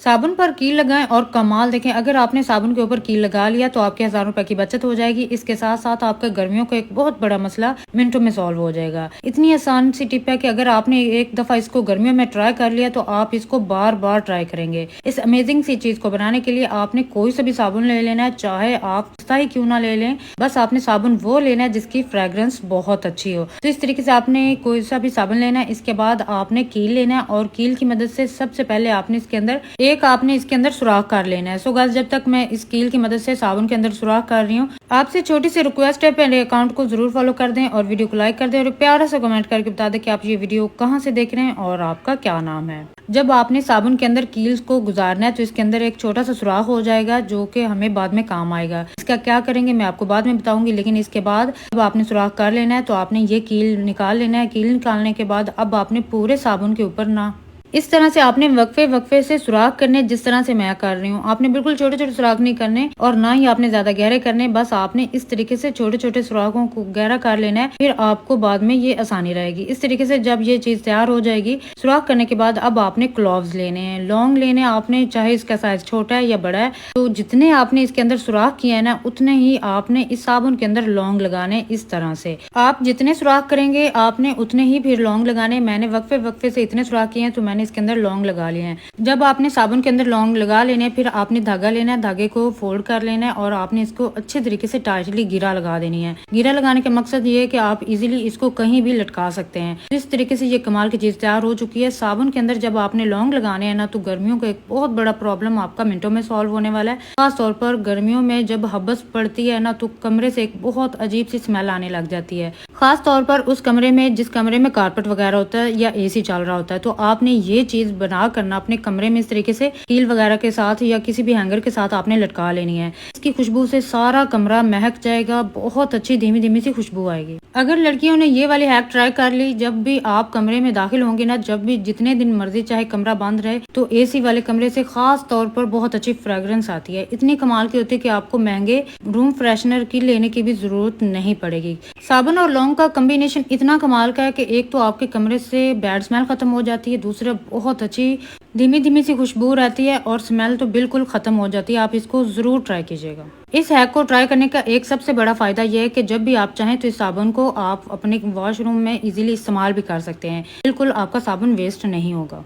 साबुन पर कील लगाएं और कमाल देखें। अगर आपने साबुन के ऊपर कील लगा लिया तो आपके 1000 रुपए की बचत हो जाएगी। इसके साथ साथ आपका गर्मियों का एक बहुत बड़ा मसला मिनटों में सॉल्व हो जाएगा। इतनी आसान सी टिप है कि अगर आपने एक दफा इसको गर्मियों में ट्राई कर लिया तो आप इसको बार बार ट्राई करेंगे। इस अमेजिंग सी चीज को बनाने के लिए आपने कोई सा भी साबुन ले लेना है, चाहे आप सस्ता ही क्यों ना ले लें, बस आपने साबुन वो लेना है जिसकी फ्रेग्रेंस बहुत अच्छी हो। तो इस तरीके से आपने कोई सा भी साबुन लेना है। इसके बाद आपने कील लेना है और कील की मदद से सबसे पहले आपने इसके अंदर सुराख कर लेना है। सो गाइस, जब तक मैं इस कील की मदद से साबुन के अंदर सुराख कर रही हूँ, आपसे छोटी सी रिक्वेस्ट है, मेरे अकाउंट को जरूर फॉलो कर दें और वीडियो को लाइक कर दें और एक प्यारा सा कमेंट करके बता दें कि आप ये वीडियो कहाँ से देख रहे हैं और आपका क्या नाम है। जब आपने साबुन के अंदर कील को गुजारना है तो इसके अंदर एक छोटा सा सुराख हो जाएगा जो कि हमें बाद में काम आएगा। इसका क्या करेंगे मैं आपको बाद में बताऊंगी, लेकिन इसके बाद जब आपने सुराख कर लेना है तो आपने ये कील निकाल लेना है। कील निकालने के बाद अब आपने पूरे साबुन के ऊपर ना इस तरह से आपने वक्फे से सुराख करने, जिस तरह से मैं कर रही हूँ। आपने बिल्कुल छोटे छोटे सुराख नहीं करने और ना ही आपने ज्यादा गहरे करने, बस आपने इस तरीके से छोटे छोटे सुराखों को गहरा कर लेना है, फिर आपको बाद में ये आसानी रहेगी। इस तरीके से जब ये चीज तैयार हो जाएगी सुराख करने के बाद, अब आपने क्लोव्स लेने हैं, लौंग लेने आपने, चाहे इसका साइज छोटा है या बड़ा है, तो जितने आपने इसके अंदर सुराख किया है ना उतने ही आपने इस साबुन के अंदर लौंग लगाने। इस तरह से आप जितने सुराख करेंगे आपने उतने ही फिर लौंग लगाने। मैंने वक्फे से इतने सुराख किए हैं तो मैंने इसके अंदर लौंग लगा लिए हैं। जब आपने साबुन के अंदर लौंग लगा लेने, फिर आपने धागा लेना है, धागे को फोल्ड कर लेना है और आपने इसको अच्छे तरीके से टाइटली गिरा लगा देनी है। गिरा लगाने का मकसद ये है कि आप इजीली इसको कहीं भी लटका सकते हैं। तो इस तरीके से ये कमाल की चीज तैयार हो चुकी है। साबुन के अंदर जब आपने लौंग लगाने हैं ना तो गर्मियों का एक बहुत बड़ा प्रॉब्लम आपका मिनटों में सॉल्व होने वाला है। खास तौर पर गर्मियों में जब हब्बस पड़ती है ना तो कमरे से एक बहुत अजीब सी स्मेल आने लग जाती है। खास तौर पर उस कमरे में जिस कमरे में कारपेट वगैरह होता है या एसी चल रहा होता है, तो आपने ये चीज बना करना अपने कमरे में इस तरीके से कील वगैरह के साथ या किसी भी हैंगर के साथ आपने लटका लेनी है। इसकी खुशबू से सारा कमरा महक जाएगा, बहुत अच्छी धीमी धीमी सी खुशबू आएगी। अगर लड़कियों ने ये वाली हैक ट्राई कर ली, जब भी आप कमरे में दाखिल होंगे ना, जब भी जितने दिन मर्जी चाहे कमरा बंद रहे, तो एसी वाले कमरे से खास तौर पर बहुत अच्छी फ्रेग्रेंस आती है। इतनी कमाल की होती है कि आपको महंगे रूम फ्रेशनर की लेने की भी जरूरत नहीं पड़ेगी। साबुन और लौंग का कॉम्बिनेशन इतना कमाल का है कि एक तो आपके कमरे से बैड स्मेल खत्म हो जाती है, दूसरा बहुत अच्छी धीमी धीमी सी खुशबू रहती है और स्मेल तो बिल्कुल खत्म हो जाती है। आप इसको जरूर ट्राई कीजिएगा। इस हैक को ट्राई करने का एक सबसे बड़ा फायदा यह है कि जब भी आप चाहें तो इस साबुन को आप अपने वॉशरूम में इजीली इस्तेमाल भी कर सकते हैं। बिल्कुल आपका साबुन वेस्ट नहीं होगा।